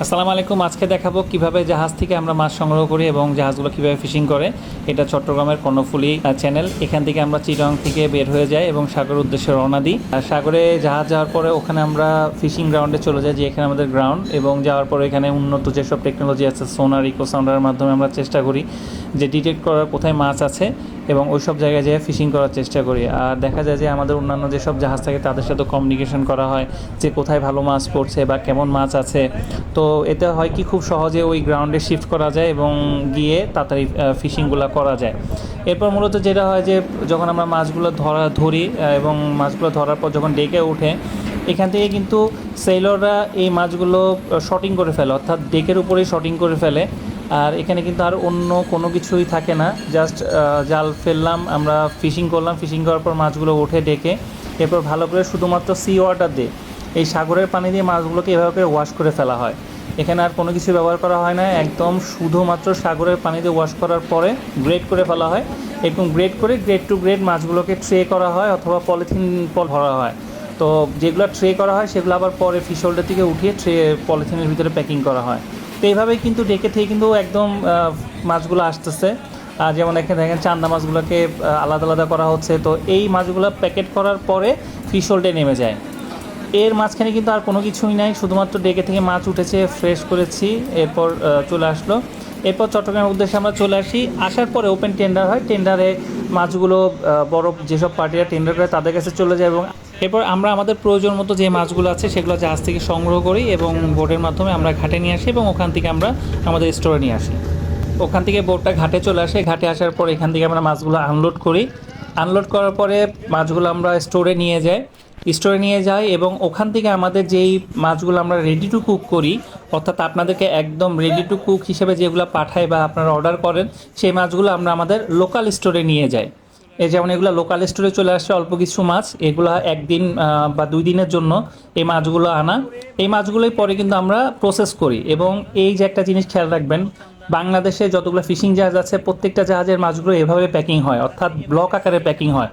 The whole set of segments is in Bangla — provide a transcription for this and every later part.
আসসালামু আলাইকুম। আজকে দেখাবো কিভাবে জাহাজ থেকে আমরা মাছ সংগ্রহ করি এবং জাহাজগুলো কিভাবে ফিশিং করে। এটা চট্টগ্রামের কর্ণফুলী চ্যানেল। এখান থেকে আমরা চিটং থেকে বের হয়ে যাই এবং সাগরের উদ্দেশ্যে রওনা দিই। আর সাগরে জাহাজ যাওয়ার পরে ওখানে আমরা ফিশিং গ্রাউন্ডে চলে যাই, যে এখানে আমাদের গ্রাউন্ড, এবং যাওয়ার পরে এখানে উন্নত যেসব টেকনোলজি আছে, সোনার, ইকো সাউন্ডারের মাধ্যমে আমরা চেষ্টা করি যে ডিটেক্ট করার কোথায় মাছ আছে এবং ওই সব জায়গায় যেয়ে ফিশিং করার চেষ্টা করি। আর দেখা যায় যে আমাদের অন্যান্য যেসব জাহাজ থাকে তাদের সাথে কমিউনিকেশন করা হয় যে কোথায় ভালো মাছ পড়ছে বা কেমন মাছ আছে। তো এতে হয় কি, খুব সহজে ওই গ্রাউন্ডে শিফট করা যায় এবং গিয়ে তাড়াতাড়ি ফিশিংগুলো করা যায়। এরপর মূলত যেটা হয় যে যখন আমরা মাছগুলো ধরি এবং মাছগুলো ধরার পর যখন ডেকে ওঠে, এখান থেকে কিন্তু সেলররা এই মাছগুলো শটিং করে ফেলে, অর্থাৎ ডেকের উপরেই শটিং করে ফেলে। আর এখানে কিন্তু আর অন্য কোনো কিছুই থাকে না, জাস্ট জাল ফেললাম, আমরা ফিশিং করলাম, ফিশিং করার পর মাছগুলো ওঠে ডেকে। এরপর ভালো করে শুধুমাত্র সি ওয়াটার দিয়ে, এই সাগরের পানি দিয়ে মাছগুলোকে এভাবে করে ওয়াশ করে ফেলা হয়। এখানে আর কোনো কিছু ব্যবহার করা হয় না, একদম শুধুমাত্র সাগরের পানি দিয়ে ওয়াশ করার পরে গ্রেড করে ফেলা হয়। এরকম গ্রেড করে গ্রেড টু গ্রেড মাছগুলোকে ট্রে করা হয় অথবা পলিথিন ভরা হয়। তো যেগুলো ট্রে করা হয় সেগুলো আবার পরে ফিশ হোল্ডার থেকে উঠিয়ে ট্রে পলিথিনের ভিতরে প্যাকিং করা হয়। তো এইভাবেই কিন্তু ডেকে থেকে কিন্তু একদম মাছগুলো আসতেছে। যেমন এখানে দেখেন চান্দা মাছগুলোকে আলাদা আলাদা করা হচ্ছে। তো এই মাছগুলো প্যাকেট করার পরে ফিশ হোল্ডে নেমে যায়। এর মাঝখানে কিন্তু আর কোনো কিছুই নাই, শুধুমাত্র ডেকে থেকে মাছ উঠেছে, ফ্রেশ করেছি, এরপর চলে আসলো। এরপর চট্টগ্রামের উদ্দেশ্যে আমরা চলে আসি। আসার পরে ওপেন টেন্ডার হয়, টেন্ডারে মাছগুলো বড় যেসব পার্টিরা টেন্ডার করে তাদের কাছে চলে যায় এবং এরপর আমরা আমাদের প্রয়োজন মতো যে মাছগুলো আছে সেগুলো জাহাজ থেকে সংগ্রহ করি এবং বোটের মাধ্যমে আমরা ঘাটে নিয়ে আসি এবং ওখান থেকে আমরা আমাদের স্টোরে নিয়ে আসি। ওখান থেকে বোটটা ঘাটে চলে আসে, ঘাটে আসার পর এখান থেকে আমরা মাছগুলো আনলোড করি। আনলোড করার পরে মাছগুলো আমরা স্টোরে নিয়ে যাই এবং ওখান থেকে আমাদের যেই মাছগুলো আমরা রেডি টু কুক করি, অর্থাৎ আপনাদেরকে একদম রেডি টু কুক হিসেবে যেগুলো পাঠায় বা আপনারা অর্ডার করেন, সেই মাছগুলো আমরা আমাদের লোকাল স্টোরে নিয়ে যাই। এই যেমন এগুলো লোকাল স্টোরে চলে আসছে অল্প কিছু মাছ, এগুলো একদিন বা 2 দিনের জন্য এই মাছগুলো আনা। এই মাছগুলোই পরে কিন্তু আমরা প্রসেস করি। এবং এই যে একটা জিনিস খেয়াল রাখবেন, বাংলাদেশে যতগুলো ফিশিং জাহাজ আছে প্রত্যেকটা জাহাজের মাছগুলো এভাবে প্যাকিং হয়, অর্থাৎ ব্লক আকারে প্যাকিং হয়।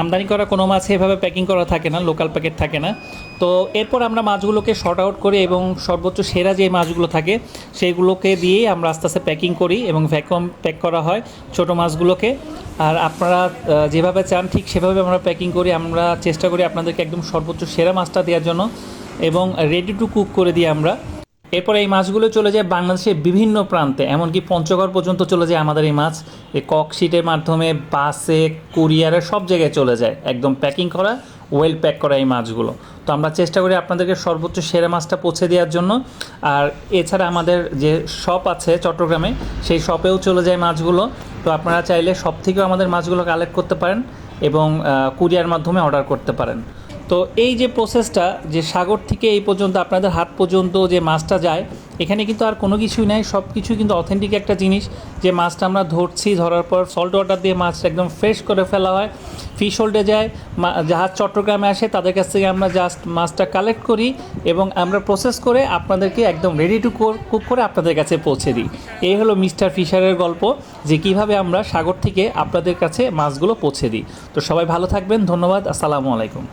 আমদানি করা কোনো মাছ এভাবে প্যাকিং করা থাকে না, লোকাল প্যাকেট থাকে না। তো এরপর আমরা মাছগুলোকে শর্ট আউট করি এবং সর্বোচ্চ সেরা যে মাছগুলো থাকে সেইগুলোকে দিয়েই আমরা আস্তে আস্তে প্যাকিং করি এবং ভ্যাকুয়াম প্যাক করা হয় ছোট মাছগুলোকে। আর আপনারা যেভাবে চান ঠিক সেভাবে আমরা প্যাকিং করি। আমরা চেষ্টা করি আপনাদেরকে একদম সর্বোচ্চ সেরা মাছটা দেওয়ার জন্য এবং রেডি টু কুক করে দিই আমরা। এরপর এই মাছগুলো চলে যায় বাংলাদেশের বিভিন্ন প্রান্তে, এমনকি পঞ্চগড় পর্যন্ত চলে যায় আমাদের এই মাছ। এই ককশিটের মাধ্যমে বাসে, কুরিয়ারে সব জায়গায় চলে যায়, একদম প্যাকিং করা, ওয়েল প্যাক করা এই মাছগুলো। তো আমরা চেষ্টা করি আপনাদেরকে সর্বোচ্চ সেরা মাছটা পৌঁছে দেওয়ার জন্য। আর এছাড়া আমাদের যে শপ আছে চট্টগ্রামে, সেই শপেও চলে যায় মাছগুলো। তো আপনারা চাইলে শপ থেকেও আমাদের মাছগুলো কালেক্ট করতে পারেন এবং কুরিয়ার মাধ্যমে অর্ডার করতে পারেন। তো এই যে প্রসেসটা, যে সাগর থেকে এই পর্যন্ত আপনাদের হাত পর্যন্ত যে মাছটা যায়, এখানে কিন্তু আর কোনো কিছুই নাই, সব কিছুই কিন্তু অথেন্টিক একটা জিনিস। যে মাছটা আমরা ধরছি, ধরার পর সল্ট ওয়াটার দিয়ে মাছটা একদম ফ্রেশ করে ফেলা হয়, ফিশ হোল্ডে যায়, জাহাজ চট্টগ্রামে আসে, তাদের কাছ থেকে আমরা জাস্ট মাছটা কালেক্ট করি এবং আমরা প্রসেস করে আপনাদেরকে একদম রেডি টু কুক করে আপনাদের কাছে পৌঁছে দিই। এই হলো মিস্টার ফিশারের গল্প, যে কীভাবে আমরা সাগর থেকে আপনাদের কাছে মাছগুলো পৌঁছে দিই। তো সবাই ভালো থাকবেন, ধন্যবাদ, আসসালামু আলাইকুম।